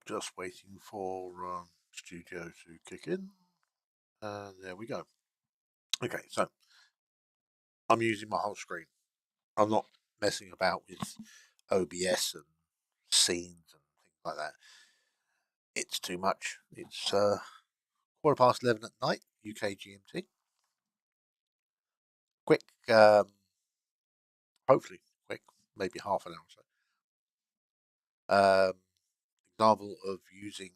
Just waiting for Studio to kick in. And there we go. Okay, so I'm using my whole screen. I'm not messing about with OBS and scenes and things like that. It's too much. It's 11:15 at night, UK GMT. Quick, hopefully quick, maybe half an hour or so. Example of using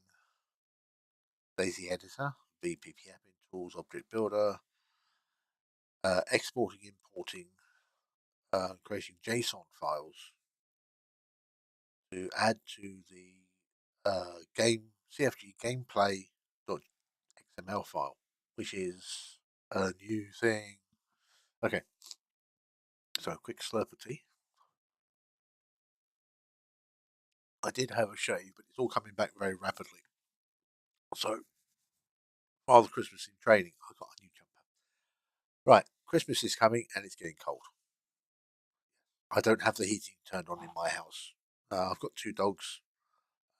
Dayz editor, VPP admin tools, object builder, exporting, importing, creating JSON files to add to the cfgGamePlay.xml file, which is a new thing. Okay, so quick slurp of tea. I did have a shave, but it's all coming back very rapidly. So, while the Christmas in training, I got a new jumper. Right, Christmas is coming and it's getting cold. I don't have the heating turned on in my house. I've got 2 dogs,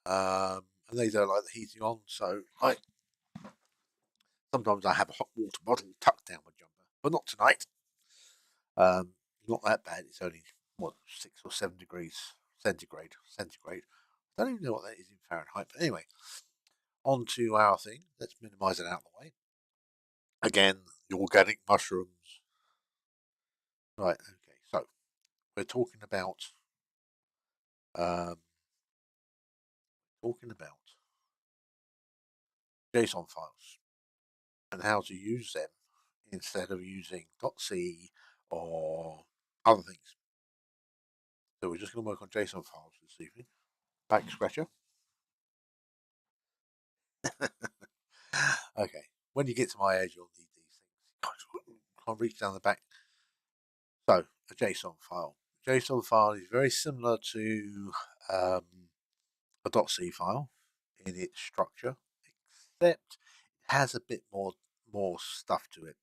and they don't like the heating on, so sometimes I have a hot water bottle tucked down my jumper, but not tonight. Not that bad. It's only 6 or 7 degrees centigrade. I don't even know what that is in Fahrenheit. But anyway, on to our thing. Let's minimise it out of the way. Again, the organic mushrooms. Right. Okay. So we're talking about JSON files and how to use them instead of using .c or other things. So we're just going to work on JSON files this evening. Back scratcher. Okay. When you get to my age, you'll need these things. I'll reach down the back. So a JSON file. A JSON file is very similar to a .c file in its structure, except it has a bit more stuff to it.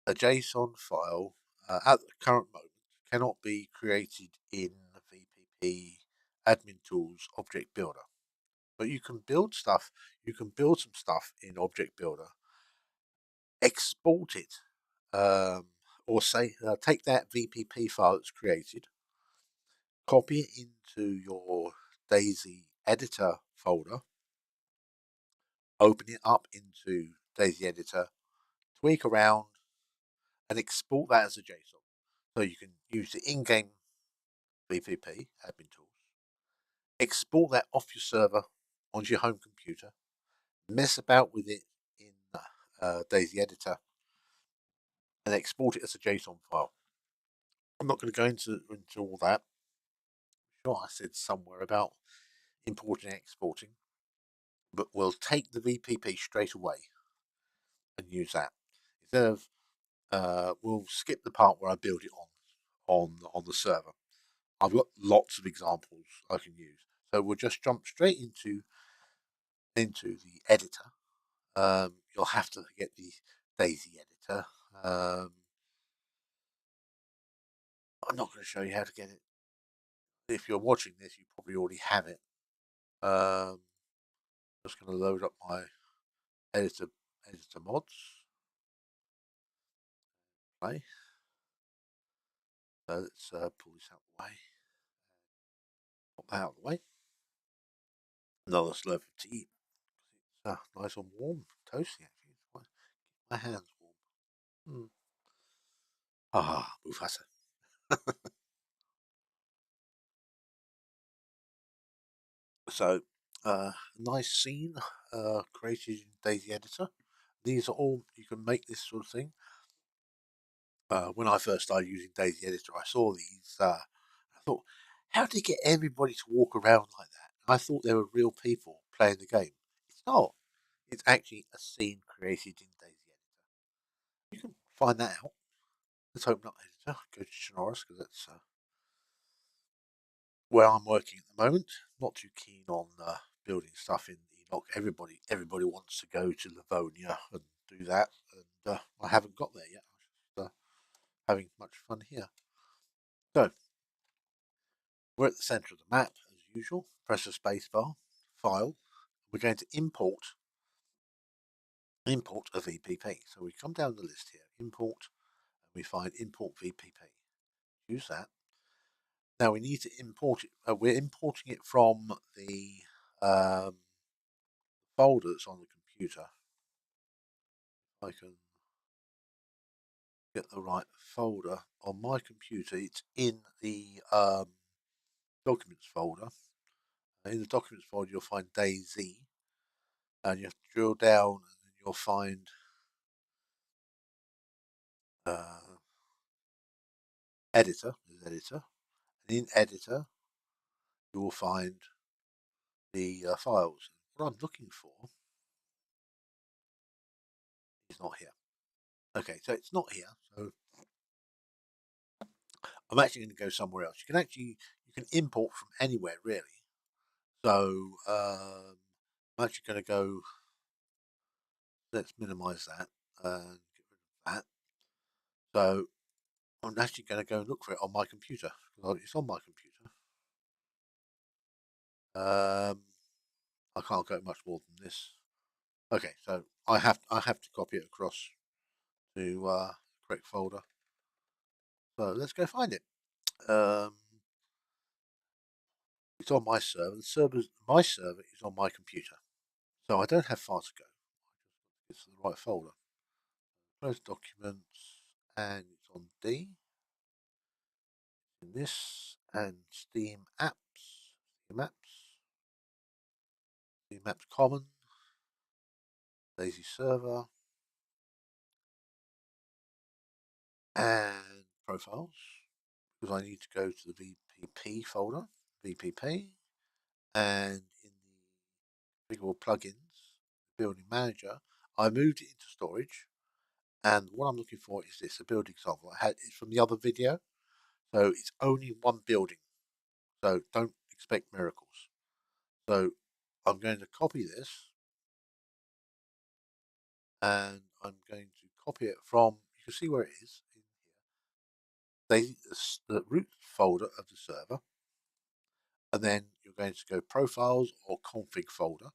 A JSON file at the current moment cannot be created in VPP admin tools object builder, but you can build stuff. You can build some stuff in object builder, export it, or say take that VPP file that's created, copy it into your Dayz editor folder, open it up into Dayz editor, tweak around, and export that as a JSON. So you can use the in-game VPP admin tools, export that off your server onto your home computer, mess about with it in Dayz editor, and export it as a JSON file. I'm not going to go into all that. I'm sure I said somewhere about importing and exporting, but we'll take the VPP straight away and use that instead of. We'll skip the part where I build it on the server. I've got lots of examples I can use, so we'll just jump straight into the editor. You'll have to get the Dayz editor. I'm not going to show you how to get it. If you're watching this, you probably already have it. Just going to load up my editor mods. Play. So let's pull this out of the way. Pop that out of the way. Another slurp of tea. It's nice and warm, toasty actually. My hands warm. Mufasa. So, nice scene created in Dayz editor. These are all, you can make this sort of thing. When I first started using Dayz editor, I saw these. I thought, how did you get everybody to walk around like that? And I thought they were real people playing the game. It's not. It's actually a scene created in Dayz editor. You can find that out. Let's open up editor. Go to Sonoris because that's where I'm working at the moment. Not too keen on building stuff in Enoch. Everybody wants to go to Livonia and do that, and I haven't got there yet. I'm just having much fun here. So we're at the centre of the map as usual, press the spacebar, file. We're going to import a VPP. So we come down the list here, import, and we find import VPP. Use that. Now we need to import it. We're importing it from the folder that's on the computer. I can get the right folder on my computer. It's in the documents folder. In the documents folder, you'll find Dayz, and you have to drill down, and you'll find editor. And in editor, you will find the files. What I'm looking for is not here. Okay, so it's not here. So I'm actually going to go somewhere else. You can import from anywhere really. So I'm actually going to go. Let's minimize that and get rid of that. So I'm actually going to go and look for it on my computer. It's on my computer. I can't go much more than this. Okay, so I have to copy it across to the correct folder. So let's go find it. It's on my server. My server is on my computer, so I don't have far to go. It's the right folder. Close documents, and it's on D. In this and Steam apps, Steam apps common, Dayz server, and profiles. Because I need to go to the VPP folder, VPP, and in the configurable plugins, building manager, I moved it into storage. And what I'm looking for is this, a build example. It's from the other video, so it's only one building. So don't expect miracles. So I'm going to copy this, and I'm going to copy it from, you can see where it is in here. The root folder of the server, and then you're going to go profiles or config folder,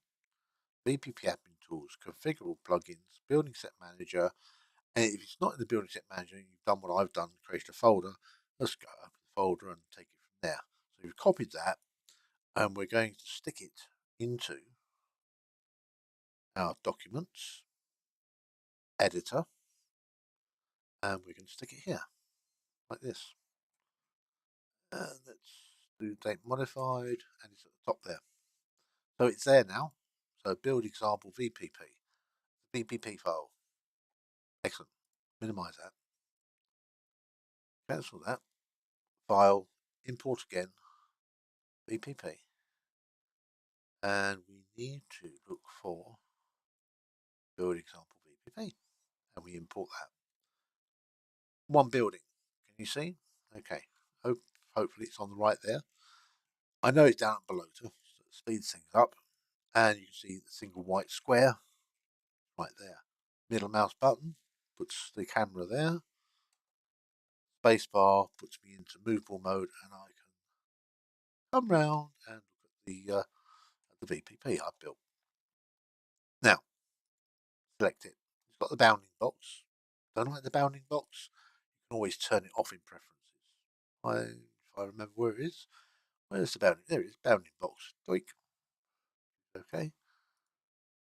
VPP admin tools, configurable plugins, building set manager. And if it's not in the building set manager, you've done what I've done, create a folder. Let's go open the folder and take it from there. So we've copied that, and we're going to stick it into our documents editor, and we're going to stick it here like this. And let's do date modified, and it's at the top there. So it's there now. So build example VPP file. Excellent. Minimize that. Cancel that. File, import again, VPP. And we need to look for build example VPP. And we import that. One building. Can you see? Okay. Hopefully it's on the right there. I know it's down below to speed things up. And you can see the single white square right there. Middle mouse button puts the camera there. Spacebar puts me into movable mode, and I can come round and look at the VPP I've built. Now, select it. It's got the bounding box. Don't like the bounding box? You can always turn it off in preferences. If I remember where it is. Where's the bounding? There it is, bounding box. Doink. Okay.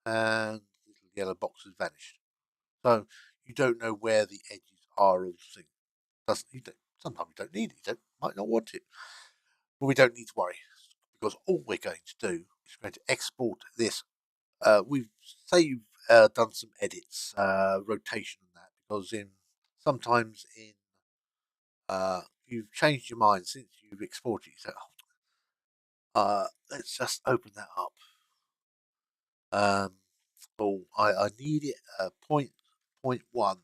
And the little yellow box has vanished. So you don't know where the edges are of the thing. Sometimes you don't need it. You might not want it. But we don't need to worry, because all we're going to do is we're going to export this. We've you've done some edits, rotation and that, because sometimes you've changed your mind since you've exported it. So let's just open that up. I need it 0.1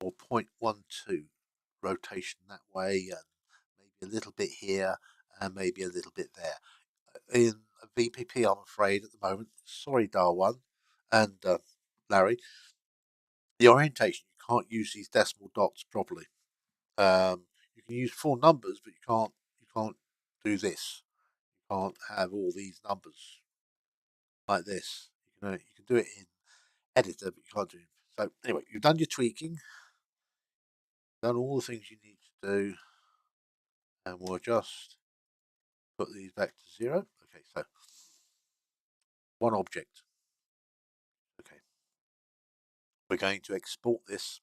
or 0.12 rotation that way, and maybe a little bit here and maybe a little bit there. In VPP, I'm afraid, at the moment, sorry, Darwan and Larry, the orientation, you can't use these decimal dots properly. You can use full numbers, but you can't do this. can't have all these numbers like this. You can do it in editor, but you can't do it. So anyway, you've done your tweaking, done all the things you need to do, and we'll just put these back to 0. Okay, so one object. Okay, we're going to export this,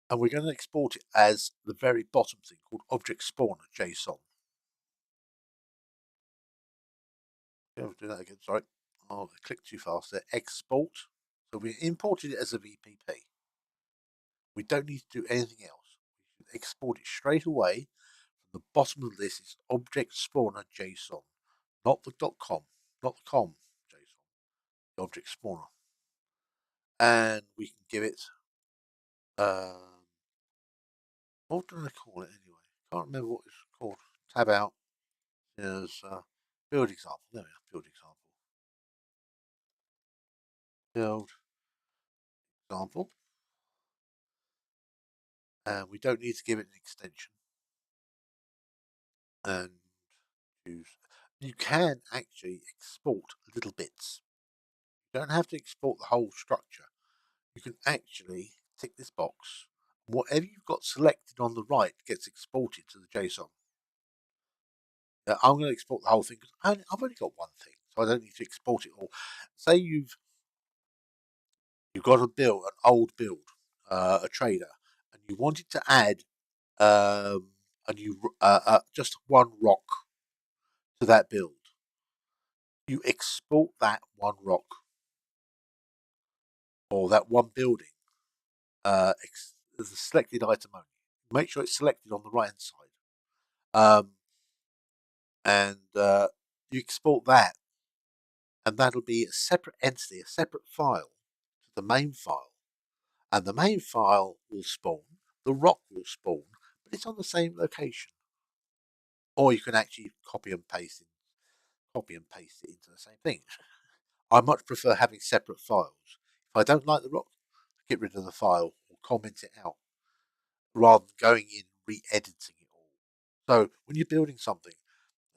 and we're going to export it as the very bottom thing called object spawner JSON. Okay, I'll do that again. Sorry, I clicked too fast there. Export. So we imported it as a VPP. We don't need to do anything else. We should export it straight away. From the bottom of this is object spawner JSON, not the .com, not the .com JSON, the object spawner. And we can give it, what do I call it anyway? Can't remember what it's called. Tab out. There's build example. There we are, build example. Build example. And we don't need to give it an extension. And choose. You can actually export little bits. You don't have to export the whole structure. You can actually tick this box. Whatever you've got selected on the right gets exported to the JSON. Now, I'm going to export the whole thing because I've only got one thing, so I don't need to export it all. Say you've got a build, an old build, a trader, and you wanted to add just one rock to that build. You export that one rock or that one building as a selected item only. Make sure it's selected on the right hand side. And you export that, and that'll be a separate entity, a separate file to the main file. And the main file will spawn, the rock will spawn, but it's on the same location. Or you can actually copy and paste it into the same thing. I much prefer having separate files. If I don't like the rock, get rid of the file or comment it out, rather than going in and re-editing it all. So when you're building something,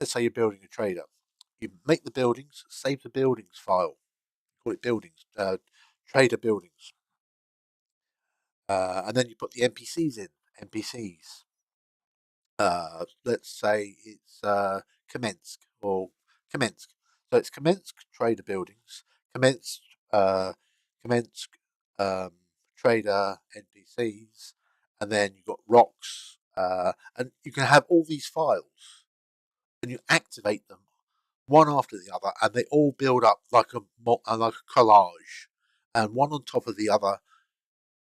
let's say you're building a trader, you make the buildings, save the buildings file, call it buildings, trader buildings, and then you put the NPCs in, NPCs. Let's say it's Kamensk or Kamensk. So it's Kamensk trader buildings, Kamensk, Kamensk trader NPCs, and then you've got rocks, and you can have all these files, and you activate them one after the other, and they all build up like a collage, and one on top of the other.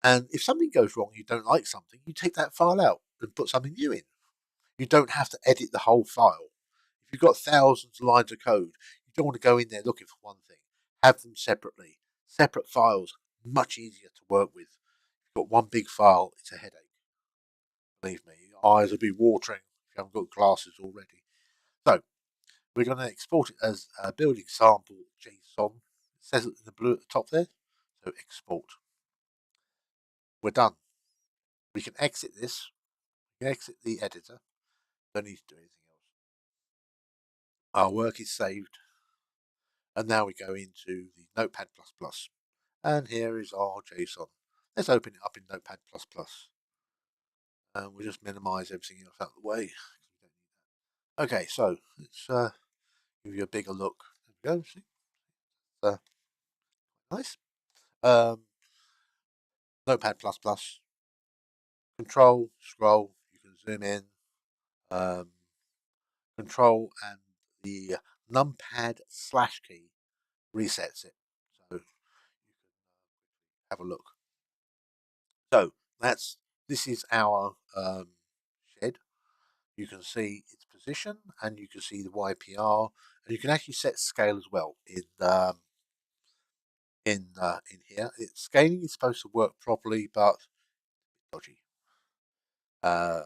And if something goes wrong, you don't like something, you take that file out and put something new in. You don't have to edit the whole file. If you've got thousands of lines of code, you don't want to go in there looking for one thing. Have them separately. Separate files, much easier to work with. If you've got one big file, it's a headache. Believe me, your eyes will be watering if you haven't got glasses already. So, we're going to export it as a build example JSON. It says it in the blue at the top there. So, export. We're done. We can exit this. We can exit the editor. Don't need to do anything else. Our work is saved. And now we go into the Notepad++. And here is our JSON. Let's open it up in Notepad++. And we'll just minimize everything else out of the way. Okay, so let's give you a bigger look. There we go. See? Nice. Notepad++. Control, scroll. You can zoom in. Control and the numpad /key resets it. So you can have a look. So this is our shed. You can see its position, and you can see the YPR, and you can actually set scale as well in here. Scaling is supposed to work properly, but dodgy. Try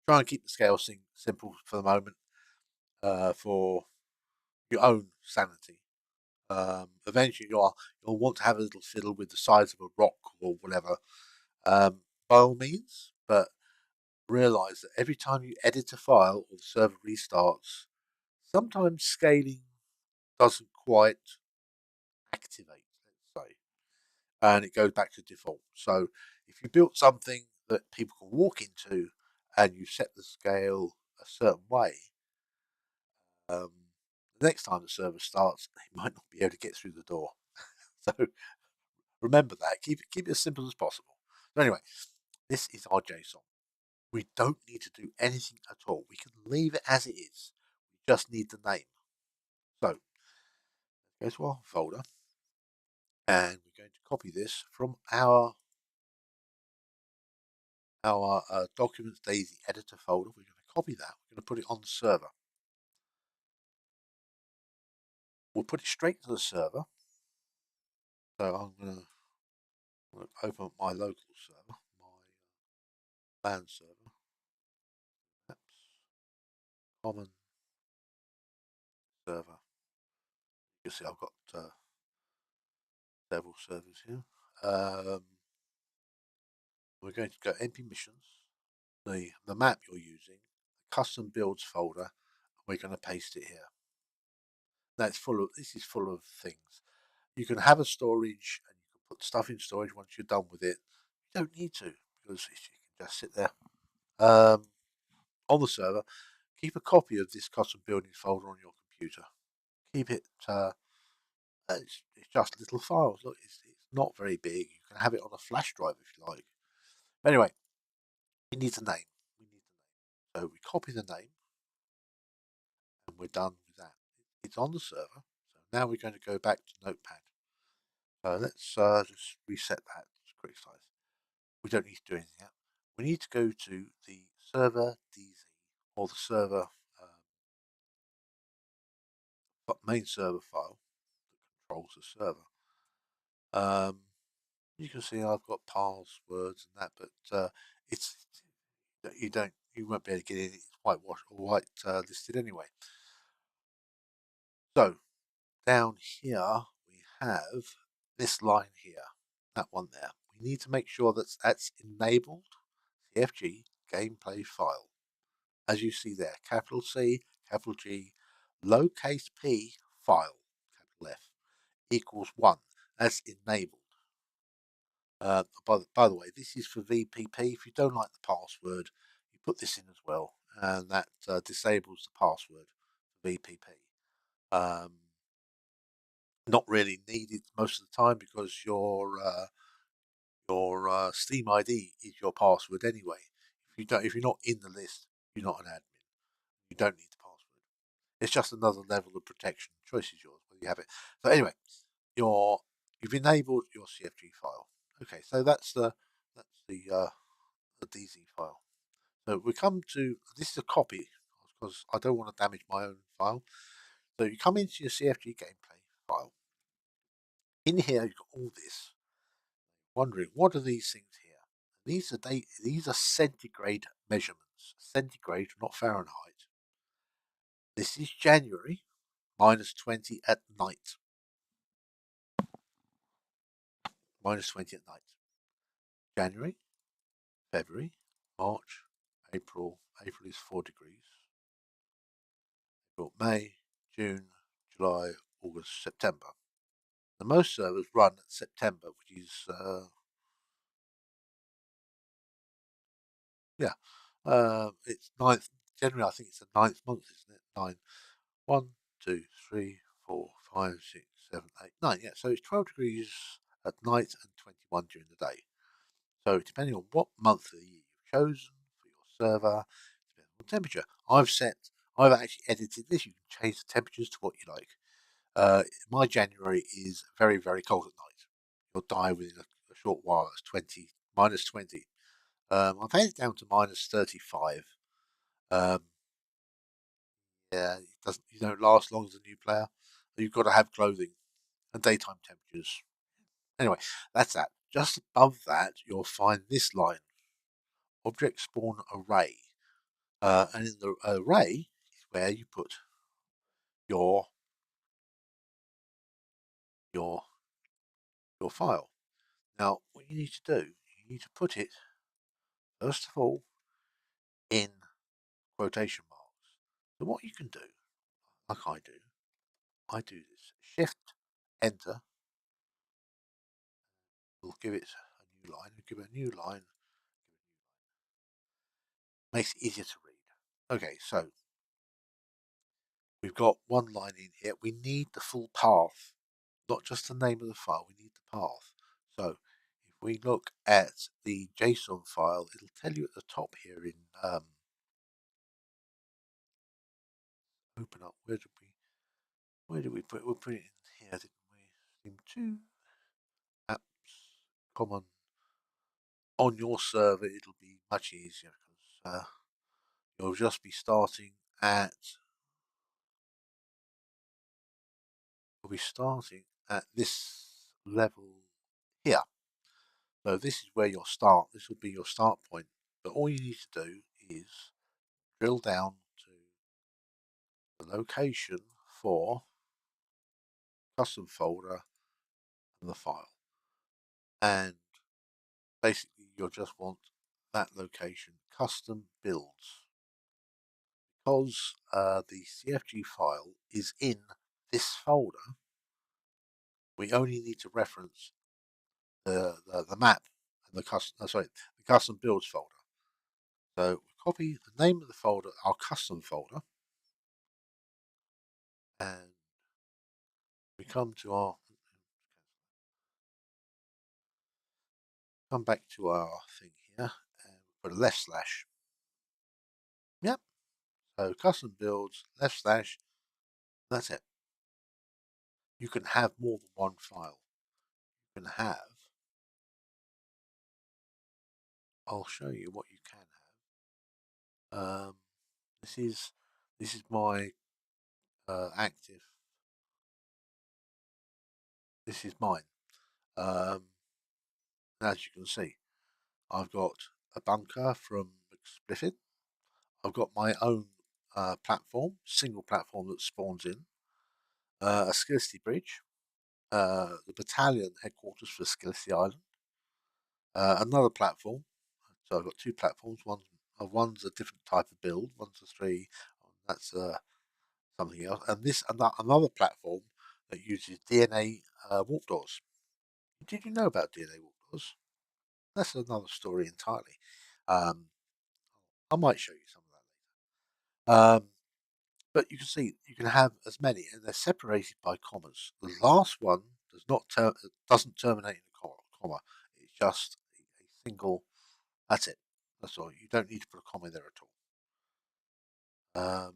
and keep the scale simple for the moment, for your own sanity. Eventually, you'll want to have a little fiddle with the size of a rock or whatever, by all means. But realize that every time you edit a file or the server restarts, sometimes scaling doesn't quite activate, let's say, and it goes back to default. So if you built something that people can walk into and you set the scale a certain way, um, the next time the server starts, they might not be able to get through the door. So remember that. Keep it as simple as possible. So anyway, this is our JSON. We don't need to do anything at all. We can leave it as it is. We just need the name. So go to our folder and we're going to copy this from our documents Dayz editor folder. We're going to copy that. We're going to put it on the server. We'll put it straight to the server. So I'm going to open up my local server, my LAN server. That's common server. You can see I've got several servers here. We're going to go NP missions, the map you're using, the custom builds folder, and we're going to paste it here. This is full of things. You can have a storage and you can put stuff in storage once you're done with it. You don't need to because you can just sit there on the server. Keep a copy of this custom buildings folder on your computer. Keep it. It's just little files. Look, it's not very big. You can have it on a flash drive if you like. But anyway, it needs a name. So we copy the name, and we're done with that. It's on the server. So now we're going to go back to Notepad. So let's just reset that to quick size. We don't need to do anything yet. We need to go to the server Dayz or the server main server file that controls the server. You can see I've got passwords and that, but it's you won't be able to get in. It's whitewashed or white listed anyway. So down here we have this line here, that one there. We need to make sure that's enabled cfg gameplay file. As you see there, capital C, capital G, lowercase p file, capital F, equals 1. That's enabled. By the way, this is for VPP. If you don't like the password, you put this in as well, and that disables the password for VPP. Not really needed most of the time because your Steam ID is your password anyway. If you're not in the list, you're not an admin. You don't need the password. It's just another level of protection. Choice is yours whether you have it. So anyway, you've enabled your CFG file. Okay, so that's the Dayz file. So we come to this is a copy because I don't want to damage my own file. So you come into your CFG gameplay file. In here, you've got all this. Wondering what are these things here? These are centigrade measurements. Centigrade, not Fahrenheit. This is January, -20 at night. -20 at night. January, February, March, April. April is 4 degrees. April, May, June, July, August, September. The most servers run at September, which is it's ninth. Generally, I think it's the ninth month, isn't it? 9. 1, 2, 3, 4, 5, 6, 7, 8, 9. Yeah, so it's 12 degrees at night and 21 during the day. So depending on what month of the year you've chosen for your server, depending on temperature. I've actually edited this. You can change the temperatures to what you like. My January is very, very cold at night. You'll die within a short while. It's -20. I've had it down to -35. Um, yeah, you don't last long as a new player. You've got to have clothing and daytime temperatures. Anyway, that's that. Just above that, you'll find this line, object spawn array. And in the array is where you put your your file. Now, what you need to do, you need to put it first of all in quotation marks. So what you can do, like I do this. Shift, Enter, will give it a new line. Give it a new line. Makes it easier to read. Okay, so we've got one line in here. We need the full path, not just the name of the file. We need the path. So if we look at the JSON file, it'll tell you at the top here in open up. Where did we put it? We'll put it in here, didn't we? Sim2 apps common on your server. It'll be much easier because you'll just be starting at this level here. So this is where you'll start. This will be your start point. But all you need to do is drill down to the location for custom folder and the file. And basically you'll just want that location, custom builds. Because the CFG file is in this folder, we only need to reference the map and the custom builds folder. So we copy the name of the folder, our custom folder, and we come back to our thing here and put a left slash. Yep. So custom builds, left slash, that's it. You can have more than one file. You can have, I'll show you what you can have. This is my active. This is mine. As you can see, I've got a bunker from Explicit. I've got my own platform, single platform that spawns in, a Scarcity Bridge, the battalion headquarters for Scarcity Island, another platform. So I've got two platforms. One's a different type of build. One's a 3. That's something else. And this another platform that uses DNA warp doors. Did you know about DNA warp doors? That's another story entirely. Um, I might show you some of that later. But you can see you can have as many, and they're separated by commas. The last one doesn't terminate in a comma. It's just a single. That's it. That's all. You don't need to put a comma there at all.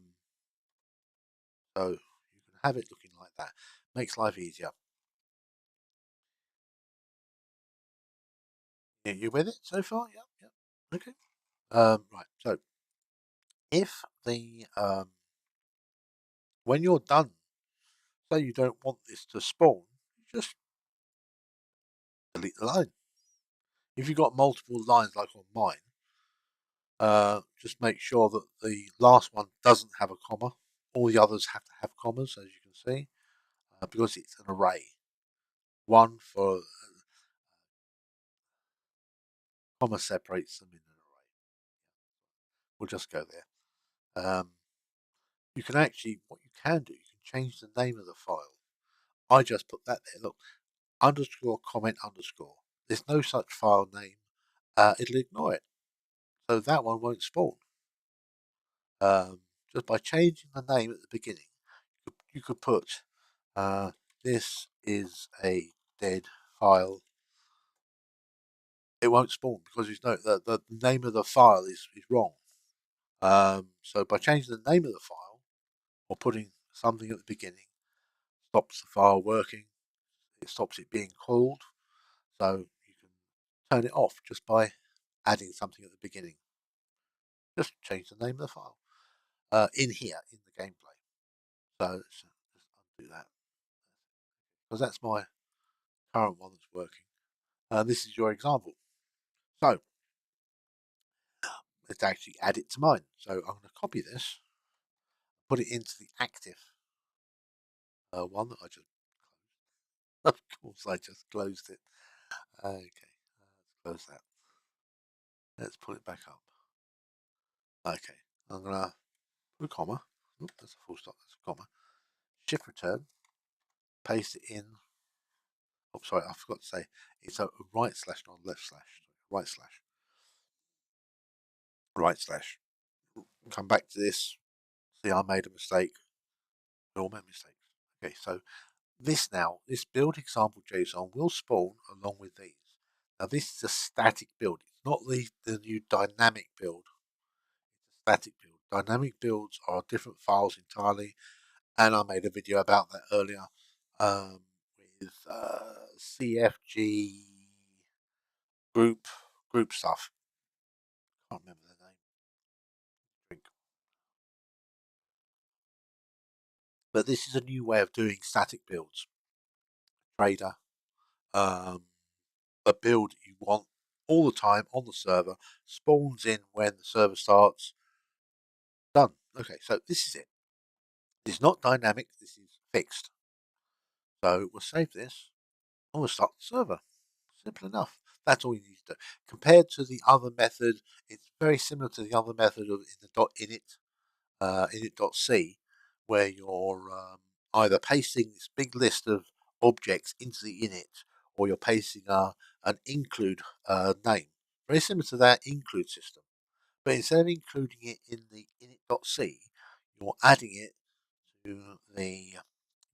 So you can have it looking like that. Makes life easier. You with it so far? Yeah. Yeah. Okay. Right. So if the when you're done, say you don't want this to spawn, you just delete the line. If you've got multiple lines like on mine, just make sure that the last one doesn't have a comma. All the others have to have commas, as you can see, because it's an array. One for comma separates them in an array. We'll just go there. You can actually, what you can do, you can change the name of the file. I just put that there. Look, underscore comment underscore. There's no such file name. It'll ignore it. So that one won't spawn. Just by changing the name at the beginning, you could put this is a dead file. It won't spawn because it's the name of the file is wrong. So by changing the name of the file or putting something at the beginning, stops the file working. It stops it being called. So you can turn it off just by adding something at the beginning. Just change the name of the file in here in the gameplay. So let's undo that because that's my current one that's working. This is your example. So let's actually add it to mine. So I'm going to copy this, put it into the active one that I just of course I just closed it. Okay, let's close that. Let's put it back up. Okay, I'm going to put a comma. Oops, that's a full stop. That's a comma. shift return, paste it in. Oh, sorry, I forgot to say it's a right slash, not left slash. Right slash. Right slash. Come back to this. See, I made a mistake. We all make mistakes. Okay, so this build example JSON will spawn along with these. Now, this is a static build. It's not the new dynamic build. It's a static build. Dynamic builds are different files entirely, and I made a video about that earlier with cfg group stuff. Can't remember the name. Drink. But this is a new way of doing static builds. Trader, a build you want all the time on the server, spawns in when the server starts. Done. Okay, so this is it. It's not dynamic, this is fixed. So we'll save this and we'll start the server. Simple enough. That's all you need to do. Compared to the other method, it's very similar to the other method of in the .init, init.c, where you're either pasting this big list of objects into the init, or you're pasting an include name. Very similar to that include system. But instead of including it in the init.c, you're adding it to the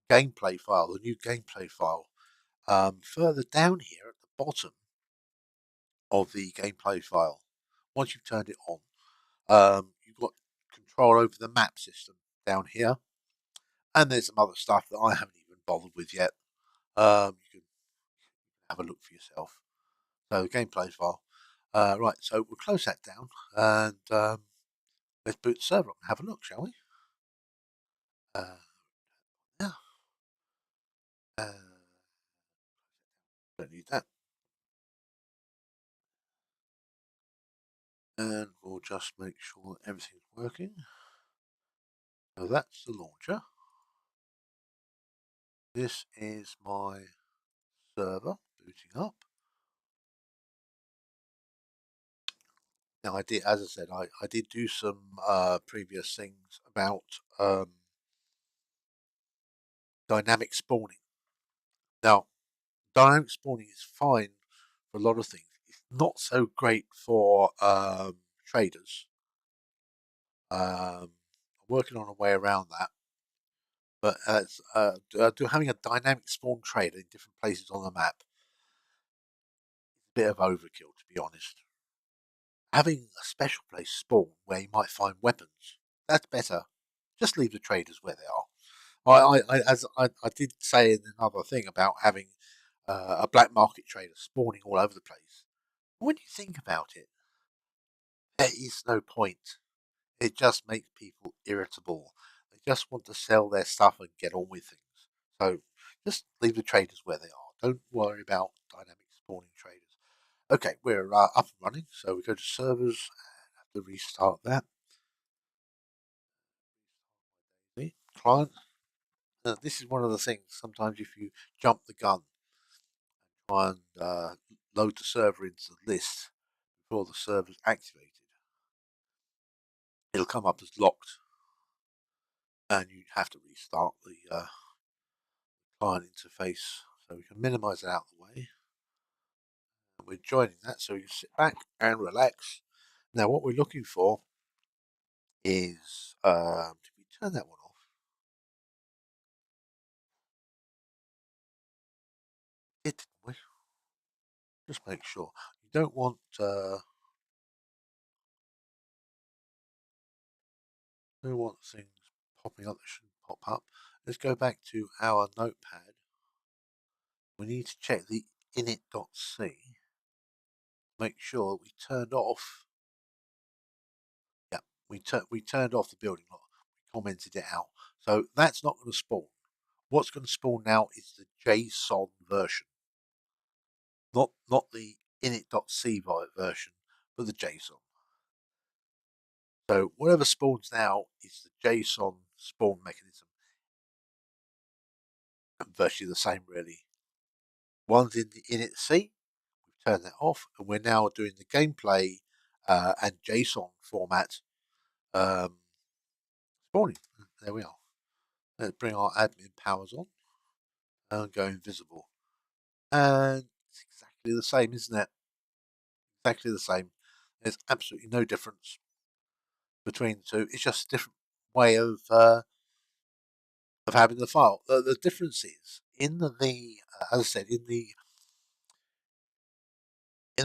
gameplay file, the new gameplay file. Further down here at the bottom of the gameplay file, once you've turned it on, you've got control over the map system down here. And there's some other stuff that I haven't even bothered with yet. You can have a look for yourself. So the gameplay file. Right, so we'll close that down and let's boot the server up and have a look, shall we? Yeah. Don't need that. And we'll just make sure that everything's working. So that's the launcher. This is my server booting up. Now I did, as I said, I did do some previous things about dynamic spawning. Now, dynamic spawning is fine for a lot of things. It's not so great for traders. I'm working on a way around that. But having a dynamic spawn trader in different places on the map is a bit of overkill, to be honest. Having a special place spawn where you might find weapons, that's better. Just leave the traders where they are. I did say in another thing about having a black market trader spawning all over the place. When you think about it, there is no point. It just makes people irritable. They just want to sell their stuff and get on with things. So just leave the traders where they are. Don't worry about dynamic spawning traders. Okay, we're up and running. So we go to servers and have to restart that. Client. This is one of the things. Sometimes if you jump the gun and try and load the server into the list before the server's activated, it'll come up as locked, and you have to restart the client interface. So we can minimize it out of the way. And we're joining that, so you can sit back and relax. Now, what we're looking for is did we turn that one off? Didn't we? Just make sure. You don't want things popping up that shouldn't pop up. Let's go back to our notepad. We need to check the init.c. Make sure we turned off. Yeah, we turned off the building lock. We commented it out. So that's not going to spawn. What's going to spawn now is the JSON version, not the init.c version, but the JSON. So whatever spawns now is the JSON spawn mechanism. Virtually the same, really. One's in the init.c. We've turned that off, and we're now doing the gameplay and JSON format spawning. There we are. Let's bring our admin powers on and go invisible. And it's exactly the same, isn't it? Exactly the same. There's absolutely no difference between the two. It's just a different way of having the file. The difference is in the as I said, in the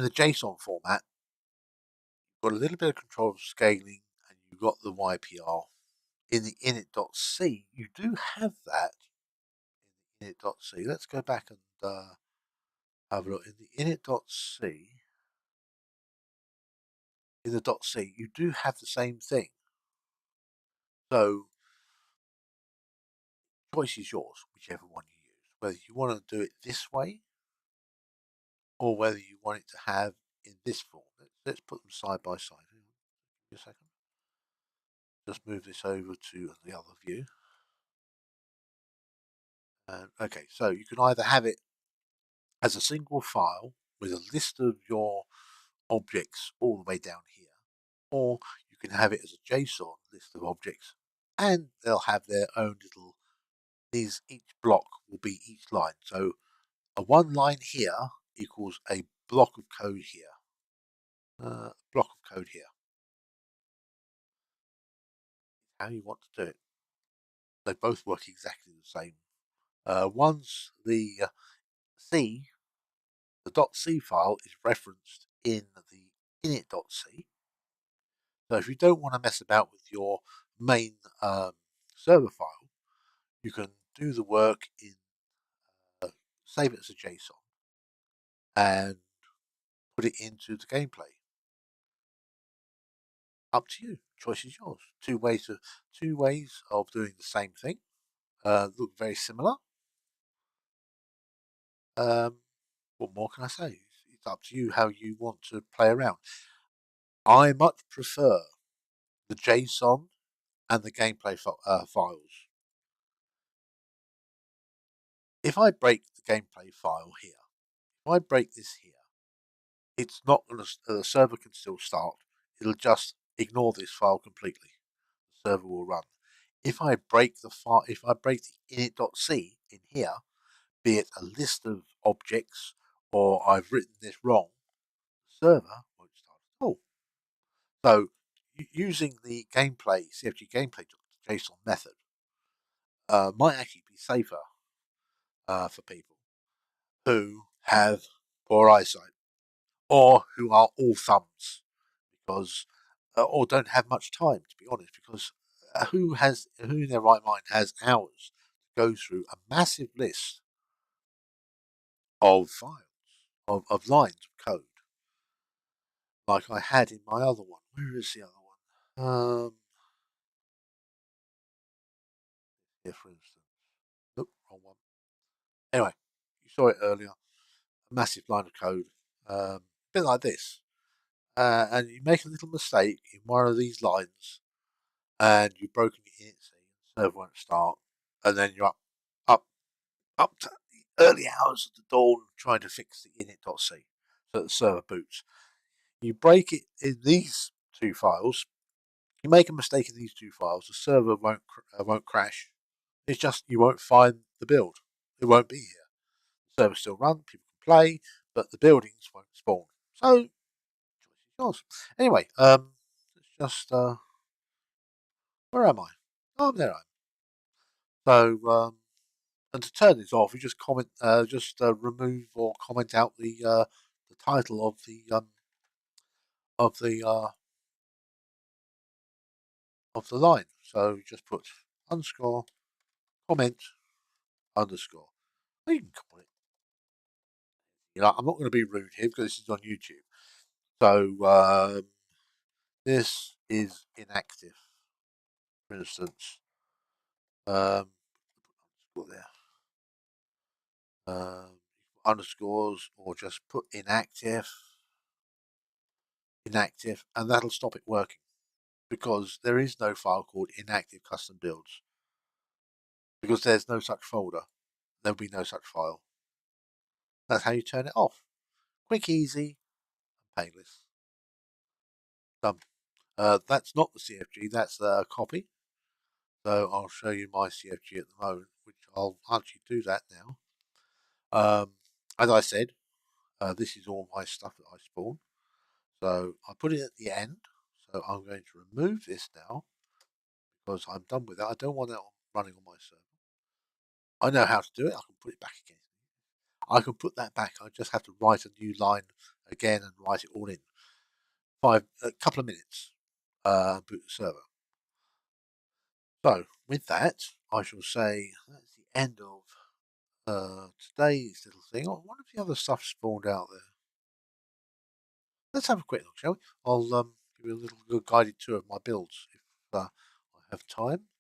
JSON format, you've got a little bit of control of scaling, and you've got the YPR. In the init.c, you do have that in the init.c. Let's go back and have a look. In the init.c, in the .c, you do have the same thing. So, choice is yours, whichever one you use. Whether you want to do it this way, or whether you want it to have in this form. Let's put them side by side. Give me a second. Just move this over to the other view. Okay, so you can either have it as a single file with a list of your objects all the way down here, or you can have it as a JSON list of objects, and they'll have their own little. Each block will be each line. So a one line here equals a block of code here. Block of code here. How you want to do it. They both work exactly the same. Once the C, the .c file is referenced in the init.c. So if you don't want to mess about with your main server file, you can do the work in save it as a JSON and put it into the gameplay. Up to you. Choice is yours. Two ways of doing the same thing. Look very similar. What more can I say? It's up to you how you want to play around. I much prefer the JSON and the gameplay files. If I break the gameplay file here, if I break this here, it's not going to. The server can still start. It'll just ignore this file completely. The server will run. If I break the file, if I break the init.c in here, be it a list of objects or I've written this wrong, the server won't start at all. So using the gameplay cfgGamePlay.xml method might actually be safer for people who have poor eyesight or who are all thumbs because or don't have much time, to be honest, because who in their right mind has hours to go through a massive list of files of lines of code like I had in my other one. Where is the other one? Here, for instance. Nope, wrong one. Anyway, you saw it earlier. A massive line of code, a bit like this. And you make a little mistake in one of these lines, and you've broken it in, so the server won't start, and then you're up to the early hours of the dawn trying to fix the init.c so that the server boots. You break it in these two files. You make a mistake in these two files, the server won't crash. It's just you won't find the build. It won't be here. The server still run, people can play, but the buildings won't spawn. So choice is yours. Anyway, let's just where am I? Oh, there I am. So and to turn this off, you just remove or comment out the title of the of the line. So just put underscore comment underscore. You can call it. I'm not going to be rude here because this is on YouTube. So this is inactive, for instance. Put there underscores or just put inactive, and that'll stop it working because there is no file called inactive custom builds because there's no such folder. There'll be no such file. That's how you turn it off. Quick, easy, and painless. Done. That's not the CFG. That's a copy. So I'll show you my CFG at the moment, which I'll actually do that now. As I said, this is all my stuff that I spawn. So I put it at the end. So I'm going to remove this now because I'm done with it. I don't want it running on my server. I know how to do it. I can put it back again. I can put that back. I just have to write a new line again and write it all in. A couple of minutes. Boot the server. So with that, I shall say that's the end of today's little thing. Oh, what if the other stuff spawned out there? Let's have a quick look, shall we? I'll give you a little good guided tour of my builds if I have time.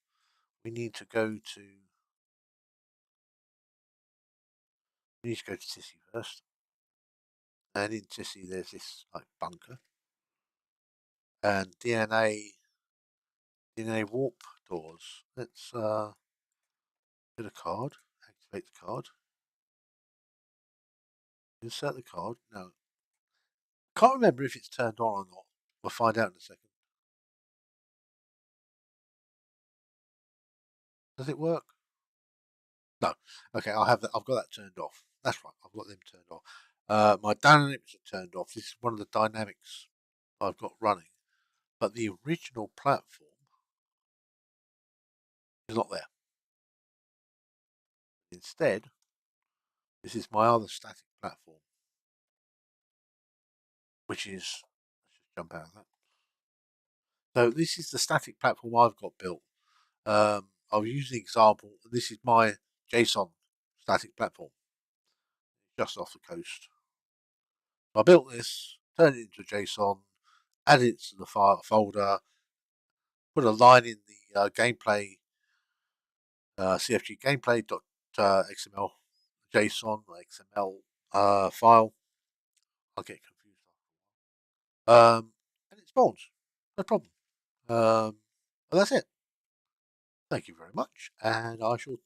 We need to go to Tissy first, and in Tissy there's this like bunker and DNA warp doors. Let's get a card, activate the card, insert the card. No, can't remember if it's turned on or not. We'll find out in a second. Does it work? No. Okay, I've got that turned off. That's right. I've got them turned off. My dynamics are turned off. This is one of the dynamics I've got running, but the original platform is not there. Instead, this is my other static platform, which is, let's just jump out of that. So this is the static platform I've got built. I'll use the example. This is my JSON static platform, just off the coast. I built this, turned it into JSON, added it to the file folder, put a line in the gameplay, cfgGamePlay.xml, JSON or XML file. I'll get confused. And it spawns. No problem. And that's it. Thank you very much, and I shall